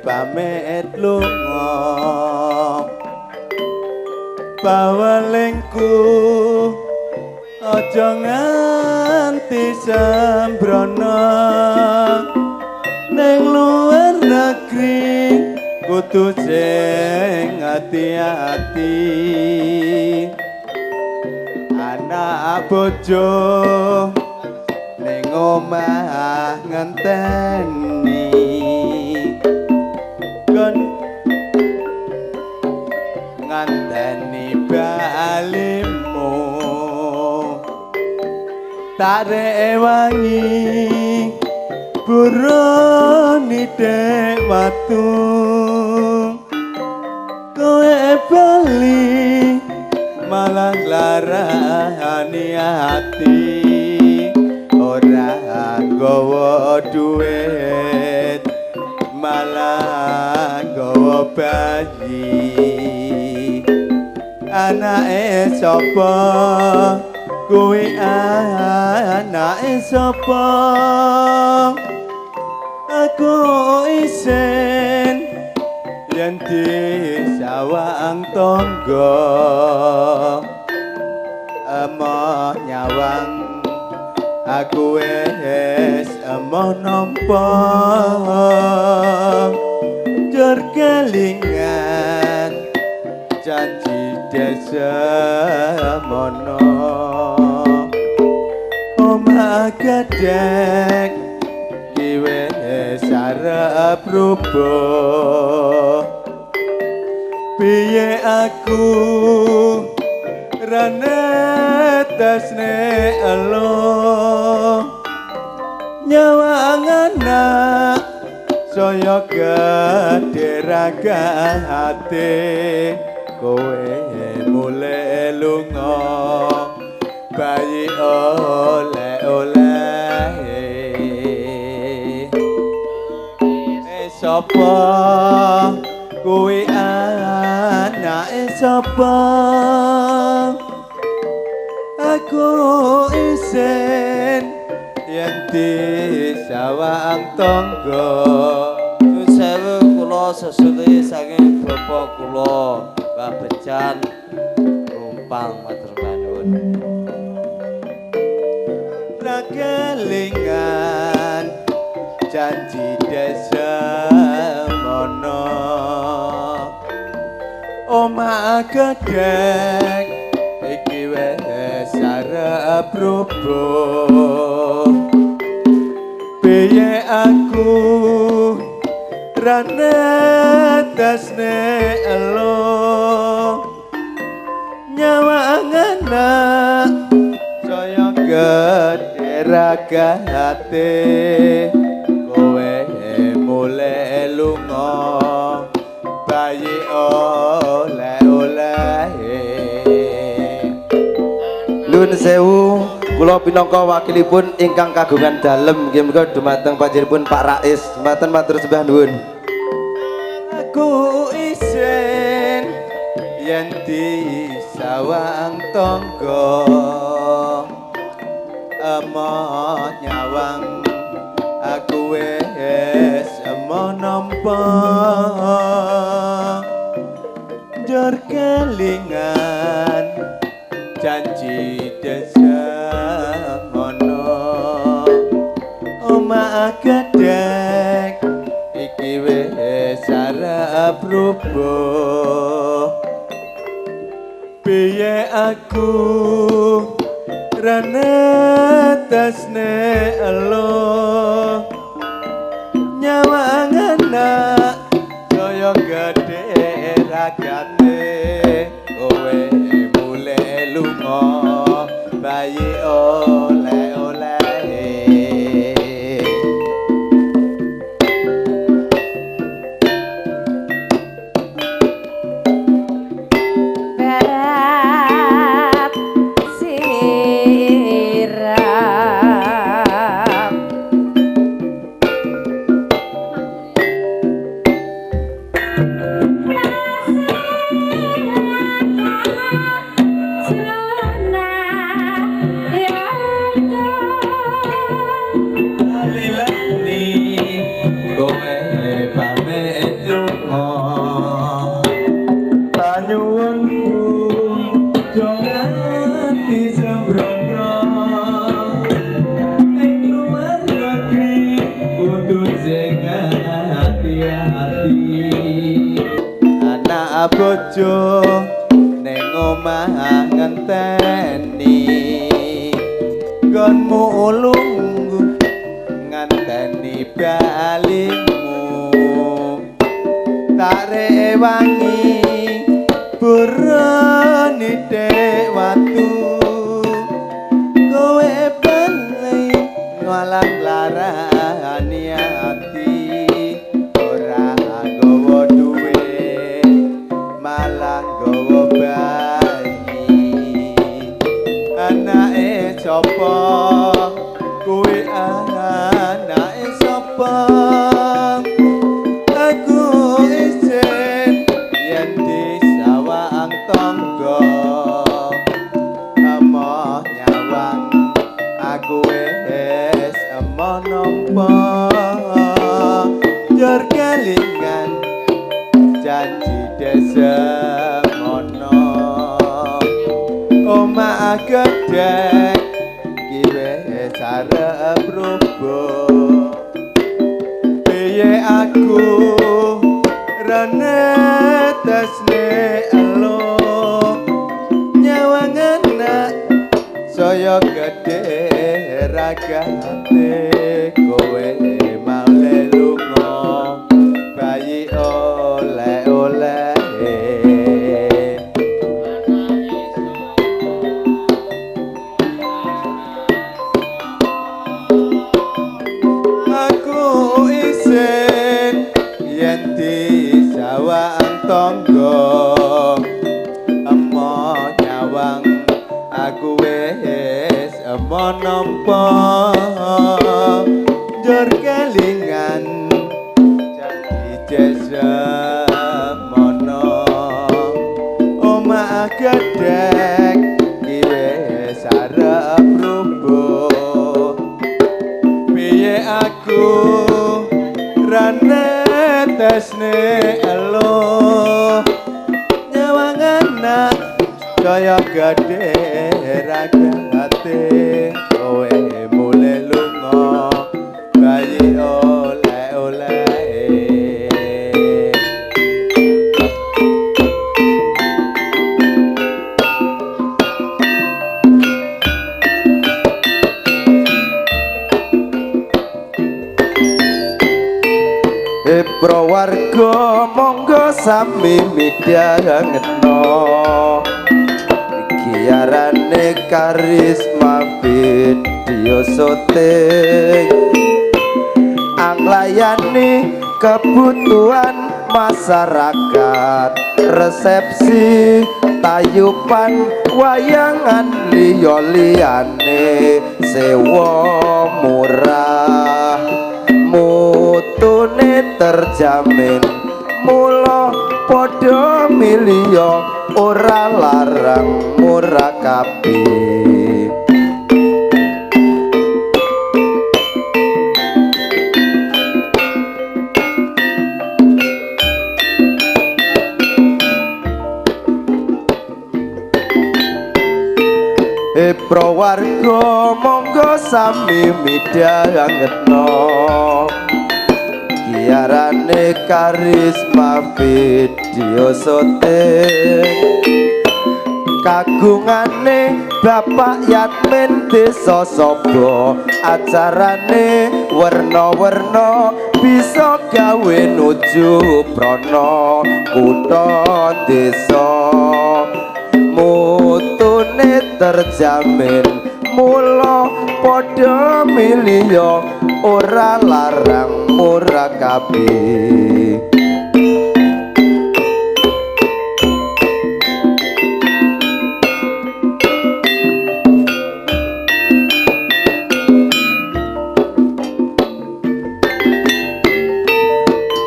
pamit lungo bawalengku aja nganti sembrono ning luar negeri kudu sing hati-hati anak bojo ning omah ngenteni nganteni balimu tarik wangi buroni dek watu kowe bali malah larani hati ora nggawa duit malah nggawa bayi anake sapa kuwi anake sapa aku isin yen disawang tangga emoh nyawang aku wis emoh nampa jur kelingan janji desa mono omah gedek kiwe sarep rubuh piye aku ranetasne elo nyawang anak saya gedhe raga hati kowe mulai lungo bayi oleh-oleh sapa kuwi anake sapa aku isin yen disawang tangga sewu kula sesule saking bapak kula Bejan Nglumpang matur nuwun kelingan janji desa mono omah gedek iki wis arep rubuh piye aku ranetasne elo nyawang anak saya gedhe raga hati kowe mulai lungo bayi oleh-oleh nuwun sewu kula pinangka wakilipun ingkang kagungan dalem nggih menika dumateng panjenenganipun Pak Rais mboten matur sembah nuwun aku isin yen disawang tangga emoh nyawang aku wis emoh nampa njur kelingan janji desa mono omah gedhek iki wis arep rubuh piye aku rene tasne elo nyawang anak kaya gedhe ragane kowe mulai lungo bayi oleh-oleh bojo ning omah ngenteni nggonmu lungguh ngenteni balimu tak rewangi burani dek watu kowe bali ngalang larani ati ora nggawa malah gowo bayi anake sapa kuwi anake sapa aku isin yen disawang tangga emoh nyawang aku wis emoh nampa njur kelingan janji desa mono omah gedhek iki wis arep rubuh piye aku rene tasne elo nyawang anak saya gedhe ragate kowe mau lelungo bayi oleh-oleh aku isin yen disawang tangga emoh nyawang aku wis emoh nampa njur kelingan desa mono omah gedhek iki wis arep rubuh piye aku rene tasne elo nyawang anak kaya gedhe ragate kowe mulai lungo bayi oleh-oleh prawarga monggo sami midhangetno iki arane karisma video syuting anglayani kebutuhan masyarakat resepsi tayuban wayangan liya-liyane sewa murah mutune terjamin mula padha milih ora larang murakabi. Prawarga monggo sami midhangetna giarane karisma video syuting kagungane Bapak Yatmin Desa Sobo acarane werna-werna bisa gawe nuju prana kutha desa mutune terjamin mula padha milih ora larang murakabi.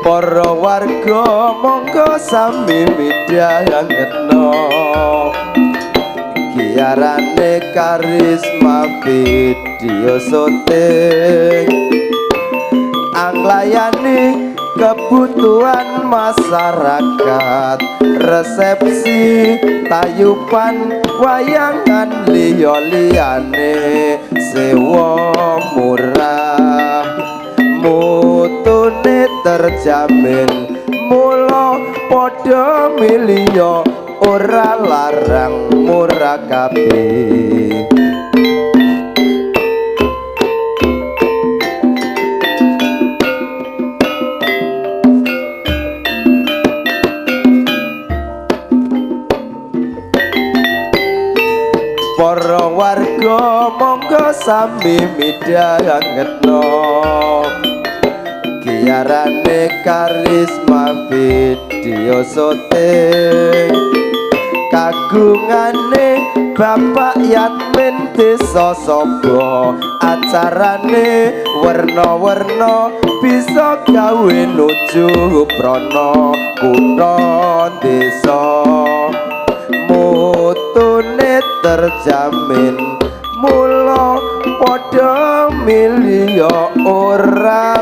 Para warga monggo sami midhangetna giarane karisma video syuting anglayani kebutuhan masyarakat resepsi tayuban wayangan liya-liyane sewa murah mutune terjamin mula padha milih ora larang murakabi. Para warga monggo sami midhangetna giarane karisma video syuting kagungane Bapak Yatmin Desa Sobo acarane werna-werna bisa gawe nuju prana kutha desa mutune terjamin mula padha milih ora